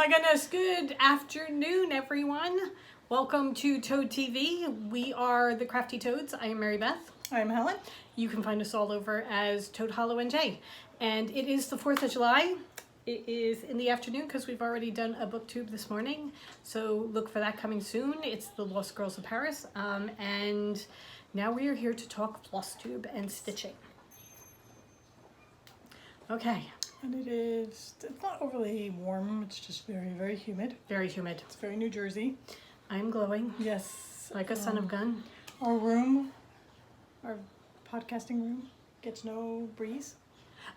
my goodness, good afternoon, everyone. Welcome to Toad TV. We are the Crafty Toads. I am Mary Beth. I'm Helen. You can find us all over as Toad Hollow NJ. And it is the 4th of July. It is in the afternoon because we've already done a booktube this morning. So look for that coming soon. It's the Lost Girls of Paris. And now we are here to talk FLOSSTUBE and stitching. Okay. And it's not overly warm. It's just very, very humid. Very humid. It's very New Jersey. I'm glowing. Yes. Like a son of gun. Our room, our podcasting room, gets no breeze.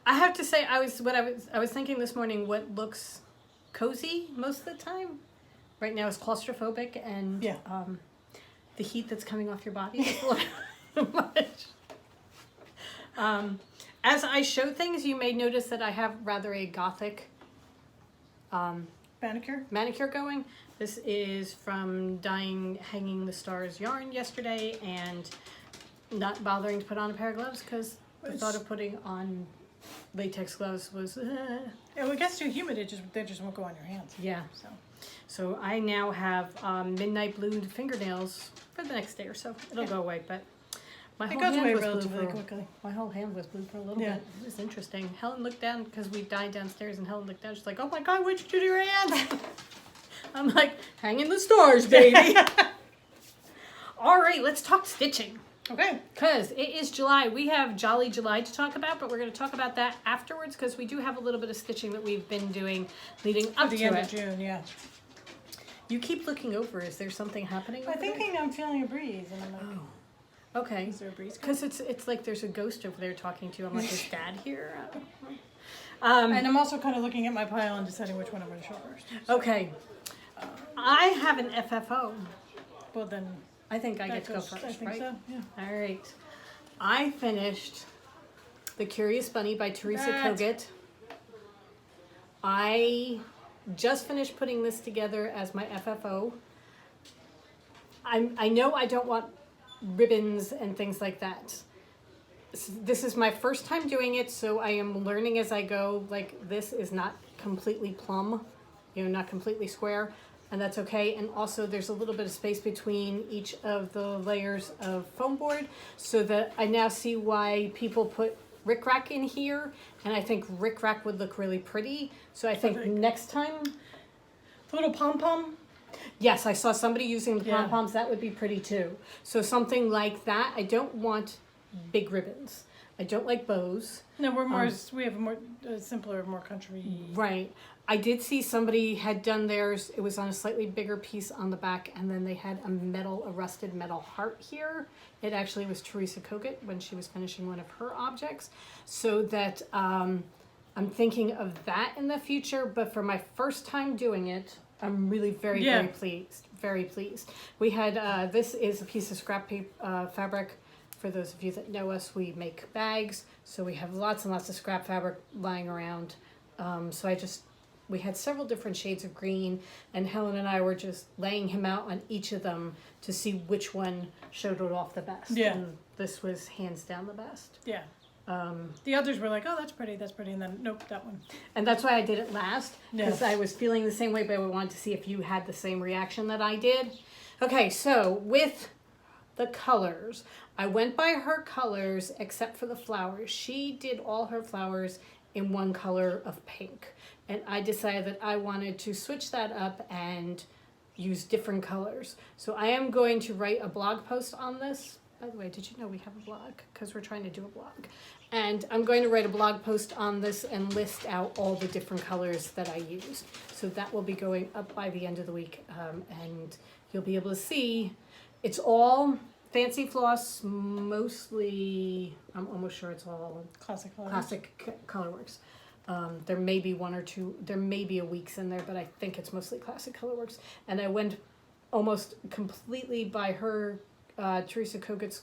I have to say, I was thinking this morning what looks cozy most of the time. Right now is claustrophobic, and yeah. The heat that's coming off your body is a little much. As I show things, you may notice that I have rather a gothic manicure going. This is from dyeing Hanging the Stars yarn yesterday and not bothering to put on a pair of gloves because the thought of putting on latex gloves was... If it gets too humid, they just won't go on your hands. Yeah. So I now have midnight blued fingernails for the next day or so. It'll go away, but... It goes away relatively quickly. My whole hand was blue for a little bit. It was interesting. Helen looked down because we dined downstairs, and Helen looked down. She's like, "Oh my God, what'd you do to your hands?" I'm like, "Hanging the stars, baby." All right, let's talk stitching. Okay. Because it is July. We have Jolly July to talk about, but we're going to talk about that afterwards because we do have a little bit of stitching that we've been doing leading up to the end of June. Yeah. You keep looking over. Is there something happening? I'm feeling a breeze, and I'm like. Oh. Okay. Is there a breeze? Because it's like there's a ghost over there talking to you. I'm like, is Dad here? And I'm also kind of looking at my pile and deciding which one I'm going to show first. So, okay. I have an FFO. Well, then... I think I get to go first, I think right? so, yeah. All right. I finished The Curious Bunny by Teresa Kogut. I just finished putting this together as my FFO. I know I don't want ribbons and things like that. This is my first time doing it, so I am learning as I go. Like, this is not completely plumb, not completely square, and that's okay. And also there's a little bit of space between each of the layers of foam board, so that I now see why people put rickrack in here, and I think rickrack would look really pretty. So I think next time... The little pom-pom? Yes, I saw somebody using the pom-poms. That would be pretty too. So something like that. I don't want big ribbons. I don't like bows. No, we're more. We have a more simpler, more country. Right. I did see somebody had done theirs. It was on a slightly bigger piece on the back, and then they had a rusted metal heart here. It actually was Teresa Kogut when she was finishing one of her objects. So that I'm thinking of that in the future. But for my first time doing it, I'm really very pleased. Very pleased. We had, this is a piece of scrap paper, fabric. For those of you that know us, we make bags. So we have lots and lots of scrap fabric lying around. We had several different shades of green, and Helen and I were just laying him out on each of them to see which one showed it off the best. Yeah. And this was hands down the best. Yeah. The others were like, oh, that's pretty, and then, nope, that one. And that's why I did it last, because I was feeling the same way, but I wanted to see if you had the same reaction that I did. Okay, so with the colors, I went by her colors except for the flowers. She did all her flowers in one color of pink, and I decided that I wanted to switch that up and use different colors. So I am going to write a blog post on this. By the way, did you know we have a blog? Because we're trying to do a blog. And I'm going to write a blog post on this and list out all the different colors that I use. So that will be going up by the end of the week. And you'll be able to see it's all fancy floss, mostly, I'm almost sure it's all classic colorworks. There may be one or two, there may be a weeks in there, but I think it's mostly classic colorworks. And I went almost completely by her Teresa Kogut's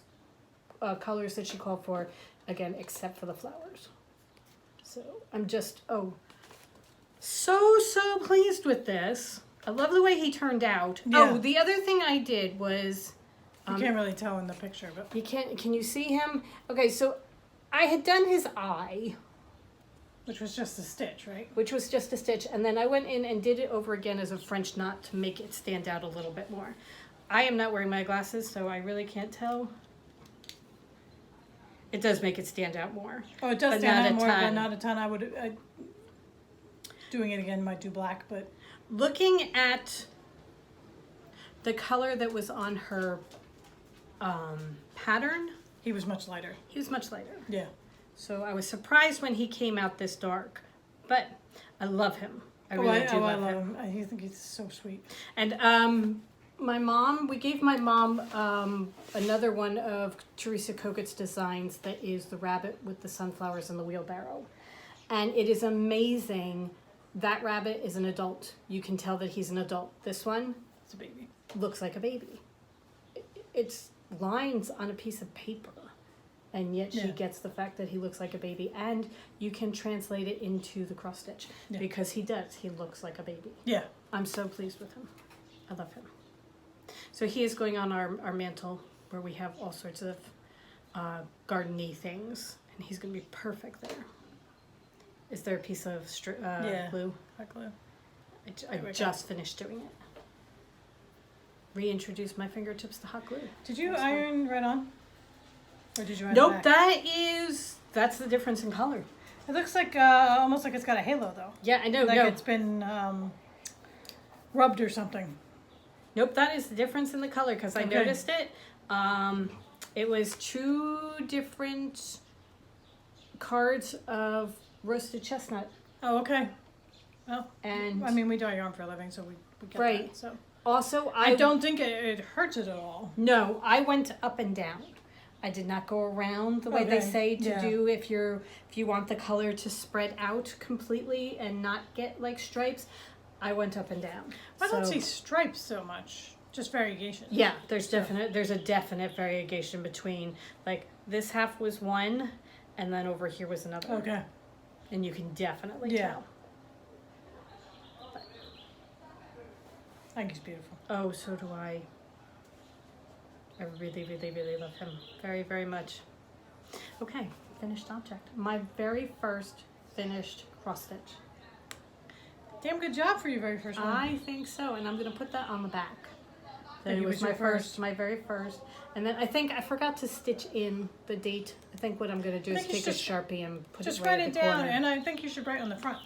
colors that she called for, again, except for the flowers. So I'm just, so pleased with this. I love the way he turned out. Yeah. Oh, the other thing I did was... you can't really tell in the picture, but... You can't, can you see him? Okay, so I had done his eye. Which was just a stitch, right? which was just a stitch. And then I went in and did it over again as a French knot to make it stand out a little bit more. I am not wearing my glasses, so I really can't tell. It does make it stand out more. Oh, it does But stand not out a more, but ton. not a ton. Doing it again might do black, but Looking at the color that was on her pattern, he was much lighter. he was much lighter. Yeah. So I was surprised when he came out this dark, but I love him. I really do I love love him. him. I think he's so sweet. And my mom, we gave my mom another one of Teresa Kokut's designs that is the rabbit with the sunflowers and the wheelbarrow. And it is amazing. That rabbit is an adult. You can tell that he's an adult. This one It's a baby. looks like a baby. It's lines on a piece of paper. And yet she Yeah. gets the fact that he looks like a baby. And you can translate it into the cross stitch. Yeah. Because he does. He looks like a baby. Yeah. I'm so pleased with him. I love him. So he is going on our mantle where we have all sorts of garden-y things. And he's going to be perfect there. Is there a piece of glue? Hot glue. I just finished doing it. Reintroduce my fingertips to hot glue. Did you That's fine. iron right on? Or did you iron Nope, it back? that's the difference in color. It looks like almost like it's got a halo though. Yeah, I know. Like No. it's been rubbed or something. Nope, that is the difference in the color because I Okay. noticed it. It was 2 different cards of roasted chestnut. Oh, okay. Well, And I mean, we dye yarn for a living, so we get Right. that. So also I don't think it hurts it at all. No, I went up and down. I did not go around the way they Okay, say to yeah. do if you want the color to spread out completely and not get like stripes. I went up and down. I don't So- see stripes so much. Just variation. Yeah, there's a definite variation between like this half was one and then over here was another. Okay. And you can definitely Yeah. tell. I think he's beautiful. Oh, so do I. I really, really, really love him. Very, very much. Okay, finished object. My very first finished cross stitch. Damn good job for your very first one. I think so, and I'm gonna put that on the back. That That it it was was my your first. my very first. And then I think I forgot to stitch in the date. I think what I'm gonna do I is think you take a should Sharpie and put Just it right write at it the down, corner. and I think you should write on the front.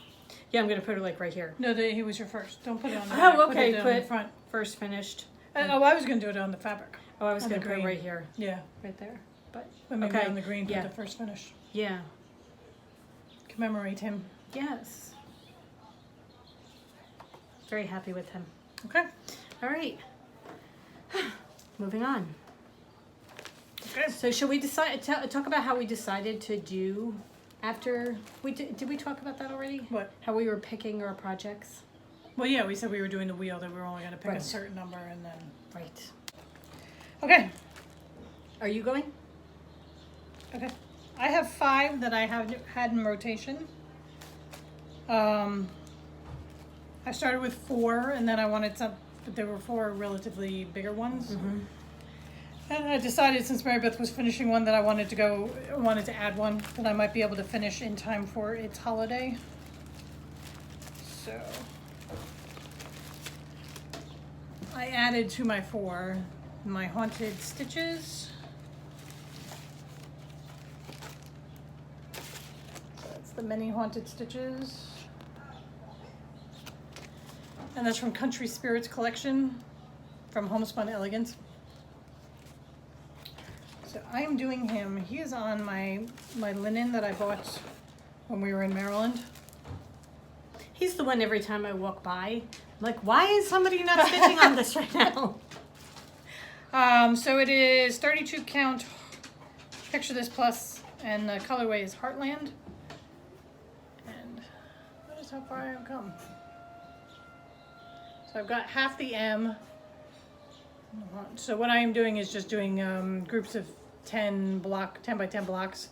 Yeah, I'm gonna put it like right here. No, he was your first. Don't put it on the Oh, back. okay, Put it on the put- front. First finished. I was going to do it on the fabric. Oh, I was On gonna the put it green. right here, Yeah. right there. But But maybe okay, on the green, yeah. put the first finish. yeah, Commemorate him. yes. Very happy with him. Okay. All right. Moving on. Okay. So shall we talk about how we decided to do after we did we talk about that already? What? How we were picking our projects? Well, yeah, we said we were doing the wheel, that we were only going to pick Right. a certain number, and then... Right. Okay. Are you going? Okay. I have 5 that I have had in rotation. I started with 4, and then I wanted some, but there were 4 relatively bigger ones. Mm-hmm. And I decided, since Mary Beth was finishing one, that I wanted to add one that I might be able to finish in time for its holiday. So I added to my 4 my haunted stitches. So that's the many haunted stitches. And that's from Country Spirits Collection from Homespun Elegance. So I am doing him. He is on my linen that I bought when we were in Maryland. He's the one every time I walk by, I'm like, why is somebody not stitching on this right now? So it is 32 count, picture this plus, and the colorway is Heartland. And that is how far I have come. So I've got half the M. So what I am doing is just doing groups of 10 by 10 blocks.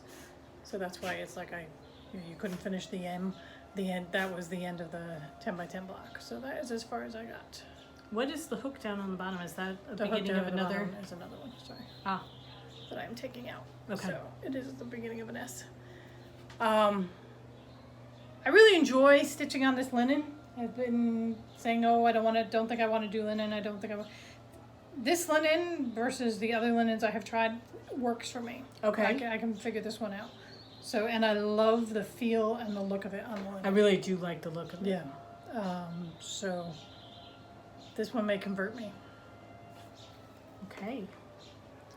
So that's why it's like you couldn't finish the M. That was the end of the 10 by 10 block. So that is as far as I got. What is the hook down on the bottom? Is that a The hook beginning down of at the another? bottom is another one. Sorry. Ah, That I'm taking out. Okay. So it is the beginning of an S. I really enjoy stitching on this linen. I've been saying, oh, don't think I want to do linen. I don't think I want. This linen versus the other linens I have tried works for me. Okay. I can figure this one out. So, and I love the feel and the look of it on the linen. I really do like the look of it. Yeah. So this one may convert me. Okay.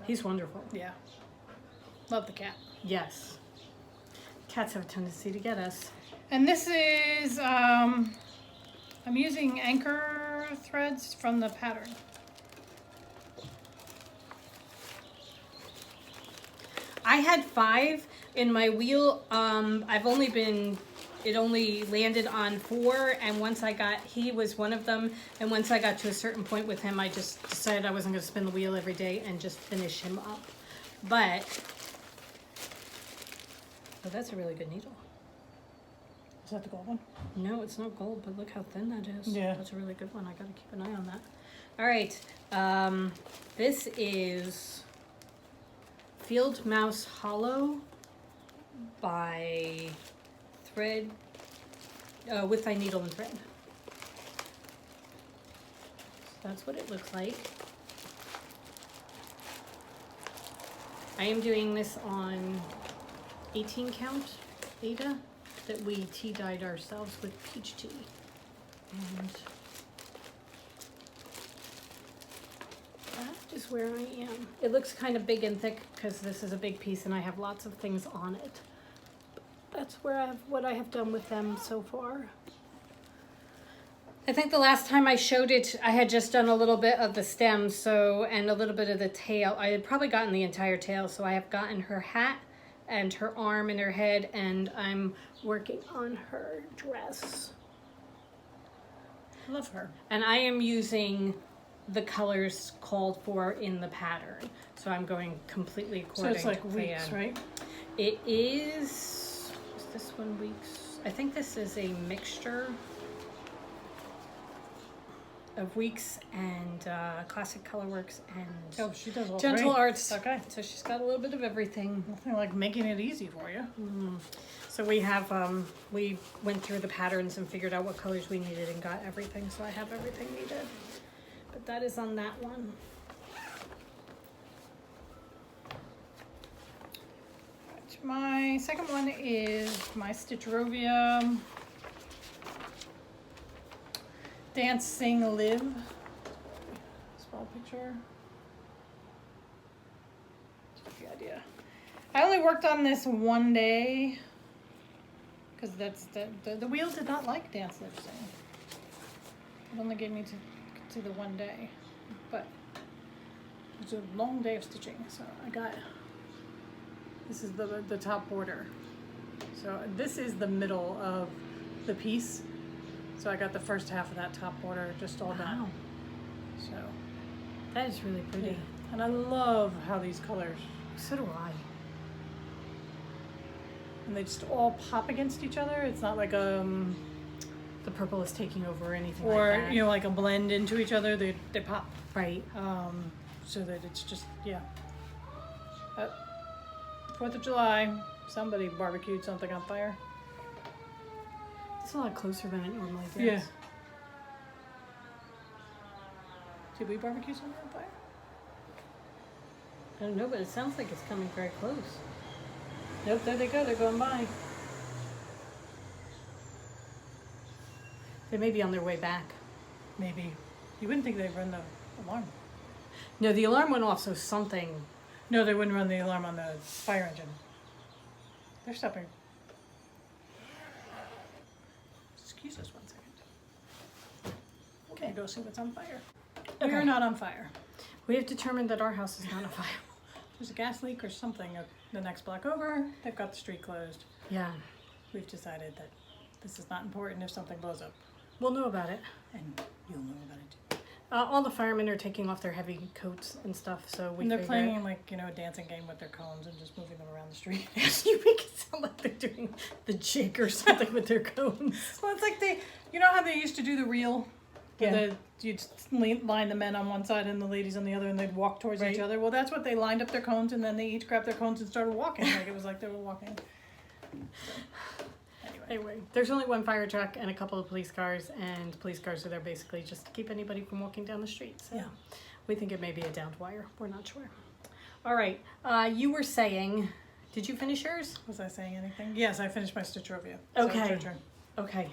He's wonderful. Yeah. Love the cat. Yes. Cats have a tendency to get us. And this is, I'm using anchor threads from the pattern. I had 5 in my wheel. It only landed on 4, and once he was one of them, and once I got to a certain point with him, I just decided I wasn't going to spin the wheel every day and just finish him up. But, oh, that's a really good needle. Is that the gold one? No, it's not gold, but look how thin that is. Yeah. That's a really good one. I got to keep an eye on that. All right. This is Field Mouse Hollow by Thread, with Thy Needle and Thread. So that's what it looks like. I am doing this on 18 count Ada that we tea dyed ourselves with peach tea. And that is where I am. It looks kind of big and thick because this is a big piece and I have lots of things on it. That's what I have done with them so far. I think the last time I showed it, I had just done a little bit of the stem, and a little bit of the tail. I had probably gotten the entire tail, so I have gotten her hat and her arm and her head, and I'm working on her dress. I love her. And I am using the colors called for in the pattern. So I'm going completely according to So it's like weeks, right? It is this one weeks? I think this is a mixture of Weeks and Classic Colorworks and Oh, she does all Gentle three. Arts. Okay. So she's got a little bit of everything. Nothing like making it easy for you. So we have, we went through the patterns and figured out what colors we needed and got everything. So I have everything needed. But that is on that one. Right, my second one is my Stitcherovia Dance, Sing, Live. Small picture. Just the idea. I only worked on this one day because that's the wheel did not like Dance, Live, Sing. It only gave me to the one day, but it was a long day of stitching. So I got, this is the top border. So this is the middle of the piece. So I got the first half of that top border just all done. Wow. So That is really pretty. yeah. And I love how these colors, So do I. and they just all pop against each other. It's not like The purple is taking over or anything or like that. you know, like a blend into each other. They pop. Right. So that it's just, yeah. 4th of July, somebody barbecued something on fire. It's a lot closer than it normally is. Yeah. Did we barbecue something on fire? I don't know, but it sounds like it's coming very close. Nope, there they go. They're going by. They may be on their way back. Maybe. You wouldn't think they'd run the alarm. No, the alarm went off, so something. No, they wouldn't run the alarm on the fire engine. They're stopping. Excuse us 1 second. Okay, go see what's on fire. Okay. We're not on fire. We have determined that our house is not on fire. There's a gas leak or something the next block over. They've got the street closed. Yeah. We've decided that this is not important if something blows up. We'll know about it. And you'll know about it too. All the firemen are taking off their heavy coats and stuff, so we And they're figured- playing like, you know, a dancing game with their cones and just moving them around the street. You make it sound like they're doing the jig or something with their cones. Well, it's like you know how they used to do the reel? Yeah. You'd line the men on one side and the ladies on the other, and they'd walk towards Right. each other. Well, that's what they lined up their cones, and then they each grabbed their cones and started walking. Like it was like they were walking. So, anyway. Anyway, there's only one fire truck and a couple of police cars, and police cars are there basically just to keep anybody from walking down the street. So Yeah. we think it may be a downed wire. We're not sure. All right. You were saying, did you finish yours? Was I saying anything? Yes, I finished my Stitchrovia. Okay. So it's your turn. Okay.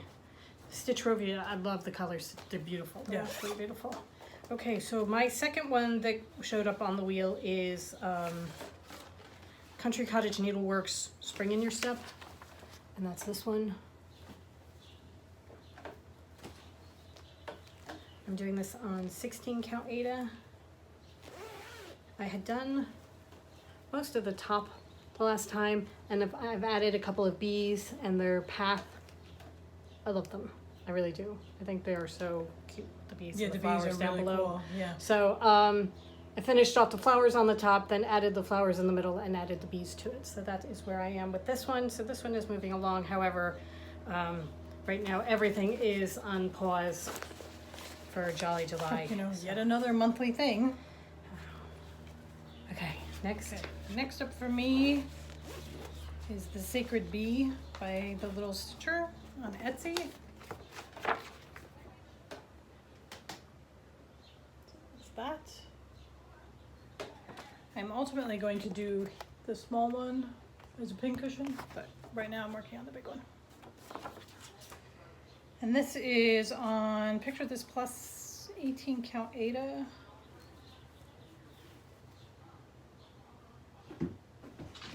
Stitchrovia, I love the colors. They're beautiful. They're Yeah. absolutely beautiful. Okay, so my second one that showed up on the wheel is Country Cottage Needleworks Spring in Your Step. And that's this one. I'm doing this on 16 count Aida. I had done most of the top the last time, and I've added a couple of bees and their path. I love them. I really do. I think they are so cute. The bees Yeah, and the the flowers bees are down really below. cool. Yeah. So I finished off the flowers on the top, then added the flowers in the middle and added the bees to it. So that is where I am with this one. So this one is moving along. However, right now everything is on pause for Jolly July. You know, So- yet another monthly thing. Okay, next. Okay. Next up for me is The Sacred Bee by The Little Stitcher on Etsy. That's that. I'm ultimately going to do the small one as a pincushion, but right now I'm working on the big one. And this is on Picture This Plus 18 count Aida.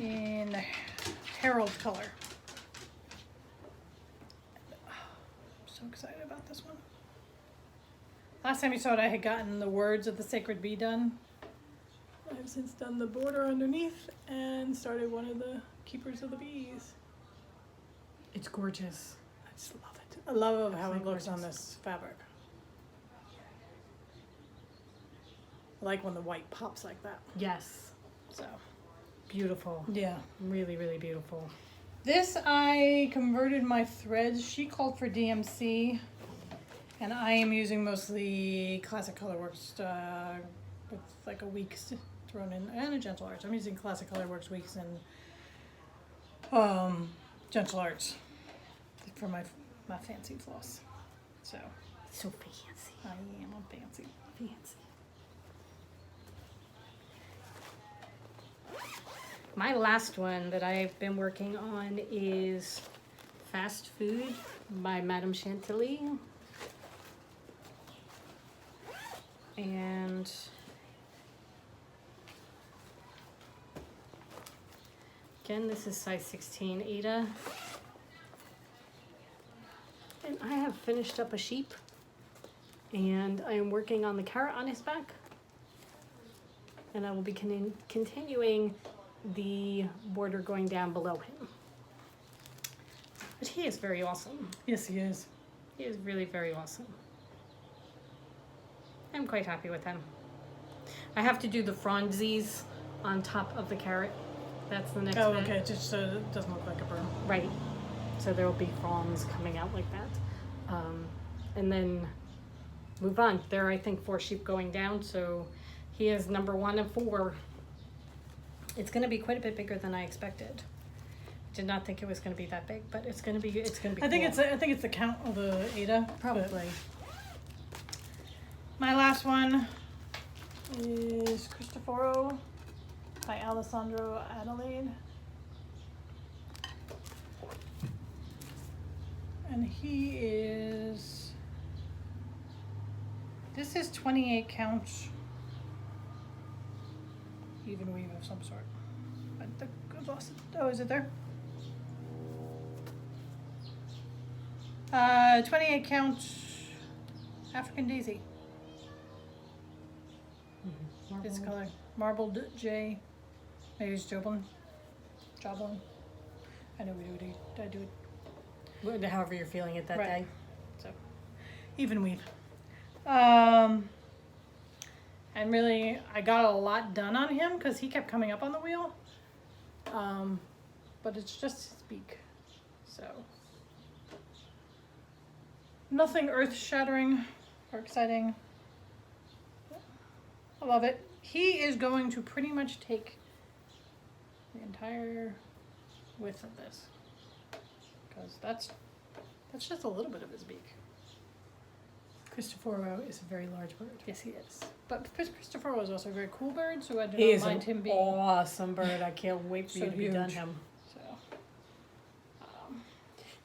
In the Herald color. I'm so excited about this one. Last time you saw it, I had gotten the words of The Sacred Bee done. I've since done the border underneath and started one of the Keepers of the Bees. It's gorgeous. I just love it. I love how it Absolutely looks on gorgeous. this fabric. I like when the white pops like that. Yes. So, Beautiful. yeah. Really, really beautiful. This, I converted my threads. She called for DMC, and I am using mostly Classic Colorworks with like a week's thrown in, and a Gentle Arts. I'm using Classic Colorworks weeks and Gentle Arts for my fancy floss. So So fancy. I am a fancy. Fancy. My last one that I've been working on is Fast Food by Madame Chantilly. And again, this is size 16 Aida. And I have finished up a sheep. And I am working on the carrot on his back. And I will be continuing the border going down below him. But he is very awesome. Yes, he is. He is really very awesome. I'm quite happy with him. I have to do the fronzies on top of the carrot. That's the next Oh, bit. okay. Just so it doesn't look like a berm. Right. So there will be fronds coming out like that. And then move on. There are, I think, 4 sheep going down. So he is number 1 of 4. It's going to be quite a bit bigger than I expected. Did not think it was going to be that big, but it's going to be. It's going to be. I think cool. it's the count of the Aida. but Probably. My last one is Cristoforo by Alessandro Adelaide. And he is, this is 28 counts, even weave of some sort. I lost it. Oh, is it there? 28 count African daisy. This color, marbled J. Maybe it's Joblin. Joblin. I know we do it. I do it. However you're feeling it that Right. day. So, even weave. And really, I got a lot done on him because he kept coming up on the wheel. But it's just his beak. So, nothing earth-shattering or exciting. I love it. He is going to pretty much take the entire width of this. because that's just a little bit of his beak. Cristoforo is a very large bird. Yes, he is. But Cristoforo is also a very cool bird, so I do He not is mind an him being awesome bird. I can't wait for so you to be done huge. him. So,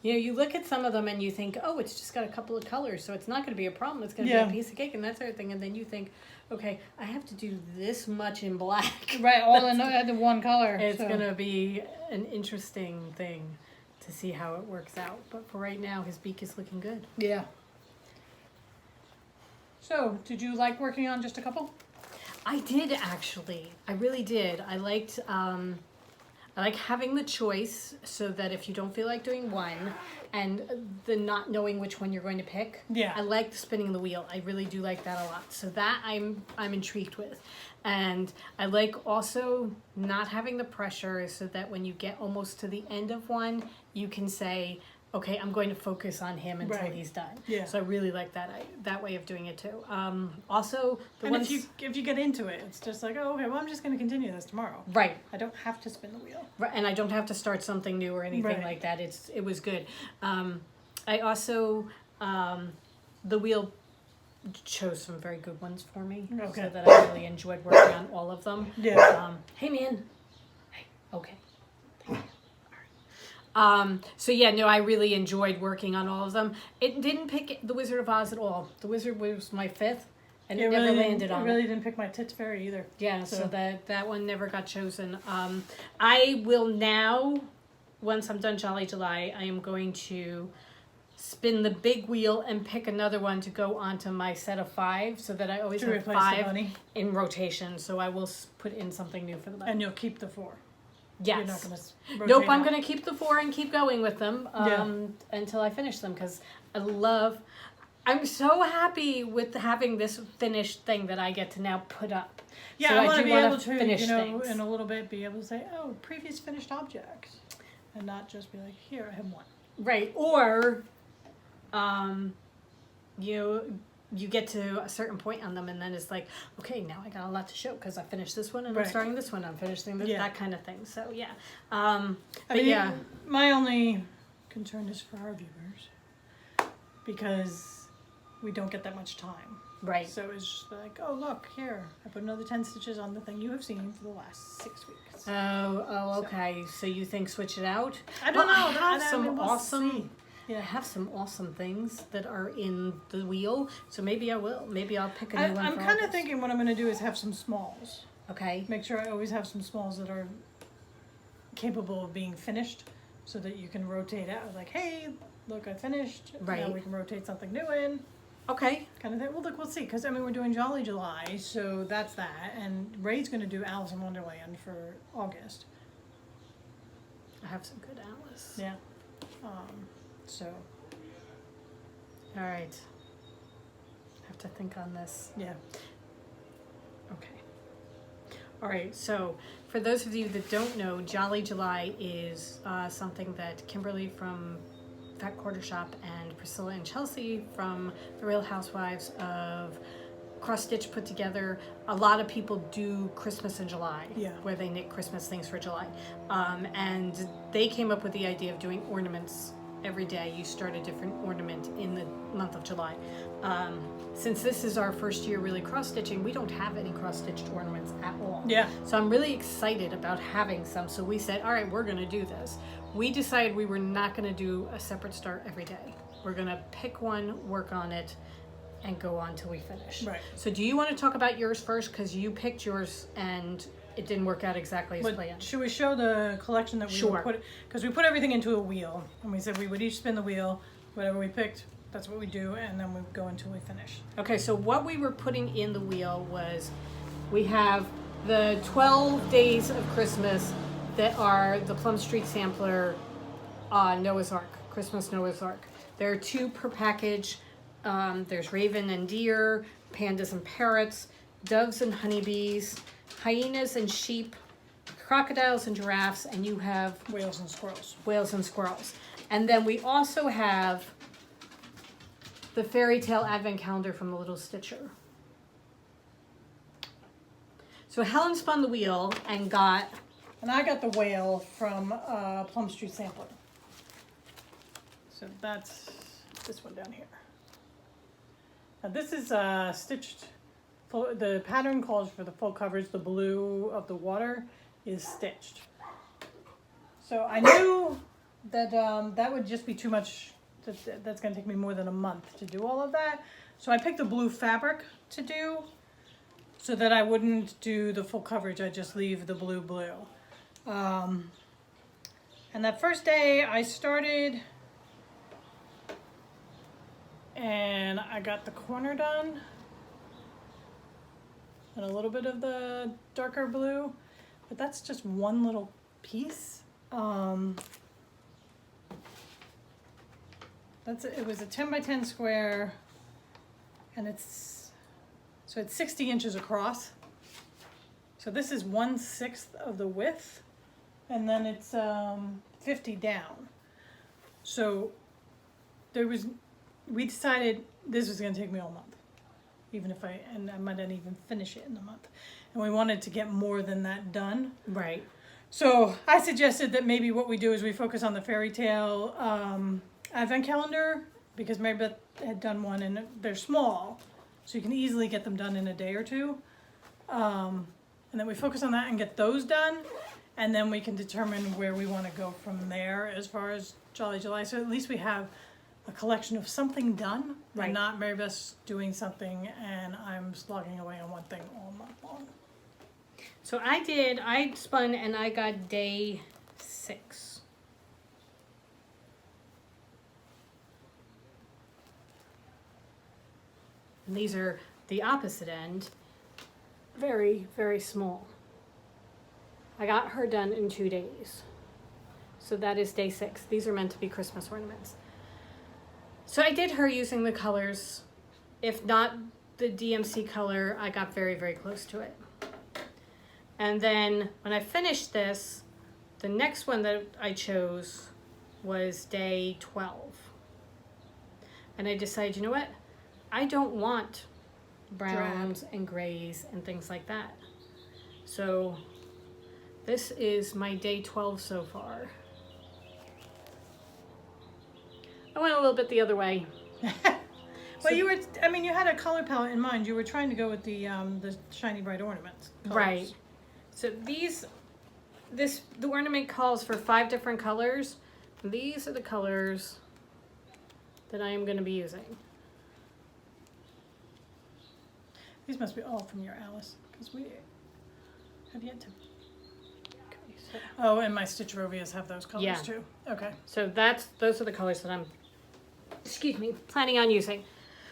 You know, you look at some of them and you think, oh, it's just got a couple of colors, so it's not going to be a problem. It's going to Yeah. be a piece of cake and that sort of thing. And then you think, okay, I have to do this much in black. right, all in the one color. It's so. going to be an interesting thing to see how it works out. But for right now, his beak is looking good. Yeah. So, did you like working on just a couple? I did actually. I really did. I liked I like having the choice so that if you don't feel like doing one and the not knowing which one you're going to pick. Yeah. I like the spinning the wheel. I really do like that a lot. So that I'm intrigued with. And I like also not having the pressure so that when you get almost to the end of one, you can say, okay, I'm going to focus on him until Right. he's done. Yeah. So I really like that way of doing it too. Also, the And ones if you get into it, it's just like, oh, okay, well, I'm just going to continue this tomorrow. right. I don't have to spin the wheel. Right, and I don't have to start something new or anything Right. like that. It was good. I also the wheel chose some very good ones for me, Okay. so that I really enjoyed working on all of them. Yeah. Hey man, hey, okay. Thank you. All right. So yeah, no, I really enjoyed working on all of them. It didn't pick the Wizard of Oz at all. The Wizard was my fifth, and it never landed on I it. really didn't pick my Tits Fairy either. Yeah, so So- that one never got chosen. I will now, once I'm done Jolly July, I am going to spin the big wheel and pick another one to go onto my set of 5, so that I always To have replace the 5 bunny. in rotation. So I will put in something new for the bunny. And you'll keep the 4. Yes. You're not going to Nope, I'm going to keep the 4 and keep going with them Yeah. until I finish them, because I'm so happy with having this finished thing that I get to now put up. Yeah, So I want to do be wanna able to, finish you know, things. in a little bit, be able to say, oh, previous finished object. And not just be like, here, I have one. Right, or you get to a certain point on them and then it's like, okay, now I got a lot to show because I finished this one and I'm Right. starting this one, I'm finishing this, Yeah. that kind of thing. So yeah, I but mean, yeah, my only concern is for our viewers. Because we don't get that much time. right. So it's just like, oh, look, here. I put another 10 stitches on the thing you have seen for the last 6 weeks. Oh, okay. So you think switch it out? I don't know. I have I some mean, we'll awesome. see. I have some awesome things that are in the wheel, so maybe I will. Maybe I'll pick a new one. I'm for kind of August. thinking what I'm going to do is have some smalls. Okay. Make sure I always have some smalls that are capable of being finished so that you can rotate out. Like, hey, look, I finished. Now Right. we can rotate something new in. Okay. Kind of thing. Well, look, we'll see. Because, I mean, we're doing Jolly July, so that's that. And Ray's going to do Alice in Wonderland for August. I have some good Alice. Yeah. So, All right. I have to think on this. yeah. Okay. All right. So, for those of you that don't know, Jolly July is something that Kimberly from Fat Quarter Shop and Priscilla and Chelsea from The Real Housewives of Cross Stitch put together. A lot of people do Christmas in July, Yeah. where they knit Christmas things for July. And they came up with the idea of doing ornaments every day. You start a different ornament in the month of July. Since this is our first year really cross-stitching, we don't have any cross-stitched ornaments at all. Yeah. So I'm really excited about having some. So we said, all right, we're going to do this. We decided we were not going to do a separate start every day. We're going to pick one, work on it, and go on till we finish. Right. So do you want to talk about yours first? Because you picked yours and it didn't work out exactly as But planned. should we show the collection that we Sure. would put? Because we put everything into a wheel, and we said we would each spin the wheel. Whatever we picked, that's what we do, and then we go until we finish. Okay, so what we were putting in the wheel was, we have the 12 days of Christmas that are the Plum Street Sampler Noah's Ark, Christmas Noah's Ark. There are 2 per package. There's raven and deer, pandas and parrots, doves and honeybees, hyenas and sheep, crocodiles and giraffes, and you have Whales and squirrels. whales and squirrels. And then we also have the fairy tale advent calendar from the Little Stitcher. So Helen spun the wheel and got, And I got the whale from Plum Street Sampler. So that's this one down here. Now this is stitched. The pattern calls for the full coverage. The blue of the water is stitched. So I knew that that would just be too much. That's going to take me more than a month to do all of that. So I picked a blue fabric to do so that I wouldn't do the full coverage. I just leave the blue. And that first day I started and I got the corner done and a little bit of the darker blue, but that's just one little piece. It was a 10 by 10 square, and it's 60 inches across. So this is 1/6 of the width, and then it's 50 down. So we decided this was going to take me all month, and I might not even finish it in a month. And we wanted to get more than that done. Right. So I suggested that maybe what we do is we focus on the fairy tale advent calendar, because Mary Beth had done one and they're small, so you can easily get them done in a day or two. And then we focus on that and get those done, and then we can determine where we want to go from there as far as Jolly July. So at least we have a collection of something done, Right. and not Mary Beth's doing something and I'm slogging away on one thing all month long. So I spun and I got day 6. And these are the opposite end, very, very small. I got her done in 2 days. So that is day 6. These are meant to be Christmas ornaments. So I did her using the colors. If not the DMC color, I got very, very close to it. And then when I finished this, the next one that I chose was day 12. And I decided, you know what? I don't want browns and grays and things like that. So this is my day 12 so far. I went a little bit the other way. Well, you had a color palette in mind. You were trying to go with the shiny bright ornaments colors. Right. So the ornament calls for 5 different colors. These are the colors that I am going to be using. These must be all from your Alice, because we have yet to. Okay, so, Oh, and my Stitch Rovias have those colors Yeah. too. Okay. so those are the colors that I'm, planning on using.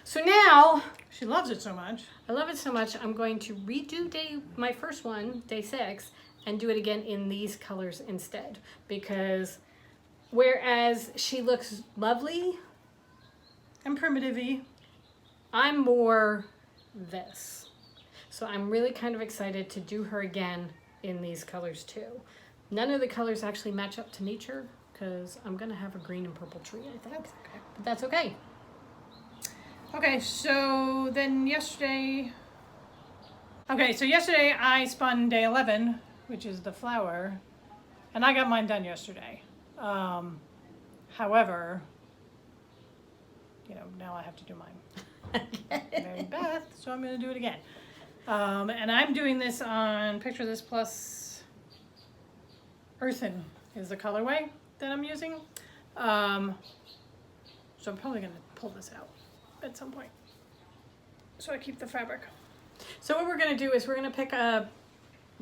So now, She loves it so much. I love it so much, I'm going to redo my first one, day 6, and do it again in these colors instead. Because whereas she looks lovely, And primitive-y. I'm more this. So I'm really kind of excited to do her again in these colors too. None of the colors actually match up to nature, because I'm going to have a green and purple tree, I think. That's okay. But that's okay. Okay, so then yesterday I spun day 11, which is the flower, and I got mine done yesterday. However, now I have to do mine. Mary Beth, so I'm going to do it again. And I'm doing this on Picture This Plus Earthen is the colorway that I'm using. So I'm probably going to pull this out at some point, so I keep the fabric. So what we're going to do is we're going to pick a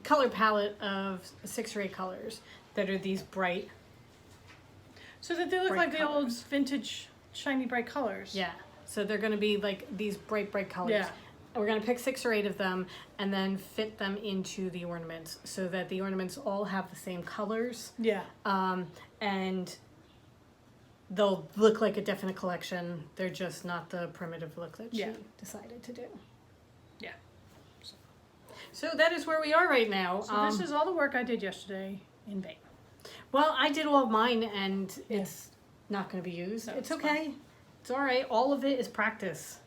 color palette of 6 or 8 colors that are these bright. So that they look Bright like the old colors. vintage shiny bright colors. Yeah. So they're going to be like these bright, bright colors. Yeah. And we're going to pick 6 or 8 of them and then fit them into the ornaments so that the ornaments all have the same colors. Yeah. And they'll look like a definite collection. They're just not the primitive look that she Yeah. decided to do. Yeah. So that is where we are right now. So this is all the work I did yesterday in vain. Well, I did all of mine and Yeah. it's not going to be used. No, it's it's okay. fine. It's all right. All of it is practice.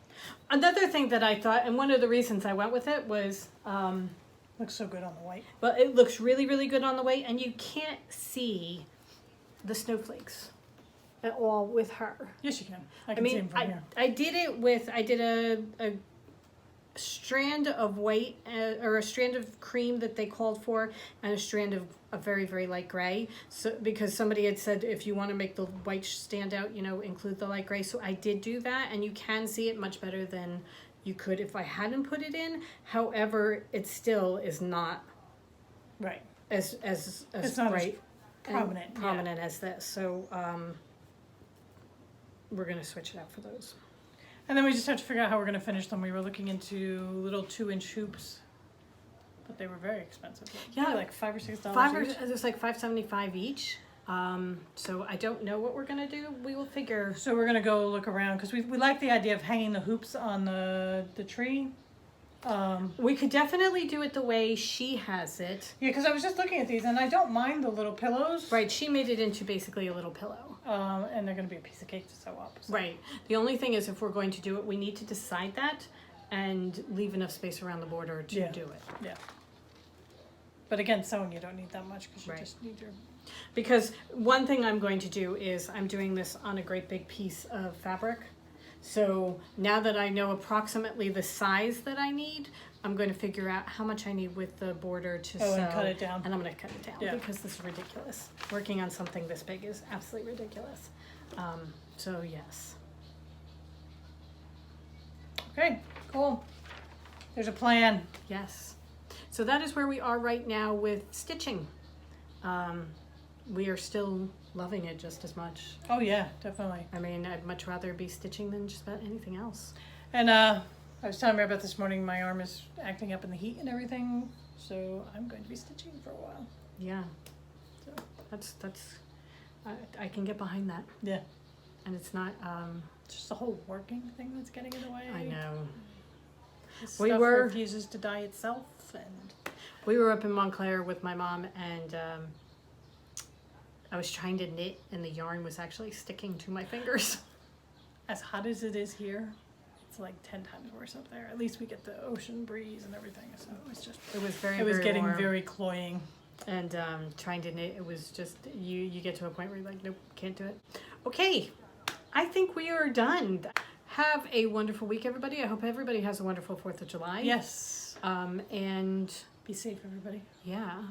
Another thing that I thought, and one of the reasons I went with it was, Looks so good on the white. well, it looks really, really good on the white, and you can't see the snowflakes. at all with her. Yes, you can. I I can see mean, them from here. I did it with, I did a strand of white, or a strand of cream that they called for, and a strand of a very, very light gray. So, because somebody had said, if you want to make the white stand out, you know, include the light gray. So I did do that, and you can see it much better than you could if I hadn't put it in. However, it still is not Right. as It's not bright as prominent. and prominent as this. So we're gonna switch it out for those. And then we just have to figure out how we're going to finish them. We were looking into little 2-inch hoops, but they were very expensive. Yeah, Maybe like $5 or $6 Five or each. it's like $5.75 each. So I don't know what we're gonna do. We will figure. So we're going to go look around because we like the idea of hanging the hoops on the tree. We could definitely do it the way she has it. Yeah, because I was just looking at these and I don't mind the little pillows. Right, she made it into basically a little pillow. And they're going to be a piece of cake to sew up. So. Right. The only thing is, if we're going to do it, we need to decide that and leave enough space around the border to do it. Yeah. But again, sewing, you don't need that much because you Right. just need your... Because one thing I'm going to do is I'm doing this on a great big piece of fabric. So now that I know approximately the size that I need, I'm going to figure out how much I need with the border to sew. and cut it down. And I'm going to cut it down Yeah. because this is ridiculous. Working on something this big is absolutely ridiculous. So yes. Okay, cool. There's a plan. Yes. So that is where we are right now with stitching. We are still loving it just as much. Oh yeah, definitely. I mean, I'd much rather be stitching than just about anything else. And I was telling her about this morning, my arm is acting up in the heat and everything, so I'm going to be stitching for a while. Yeah. So. That's I can get behind that. Yeah. And it's not It's just the whole working thing that's getting in the way. I know. This We stuff were- refuses to die itself, and We were up in Montclair with my mom, and I was trying to knit and the yarn was actually sticking to my fingers. as hot as it is here, it's like 10 times worse up there. At least we get the ocean breeze and everything, so it's just It was very it was very getting warm. very cloying. And trying to knit, it was just, you get to a point where you're like, nope, can't do it. Okay, I think we are done. Have a wonderful week, everybody. I hope everybody has a wonderful 4th of July. Yes. And Be safe, everybody. yeah.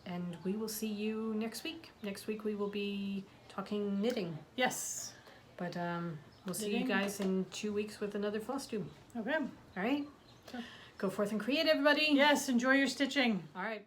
And we will see you next week. Next week we will be talking knitting. Yes. But we'll see Knitting. you guys in 2 weeks with another floss tube. Okay. All right? Sure. Go forth and create, everybody. Yes, enjoy your stitching. All right.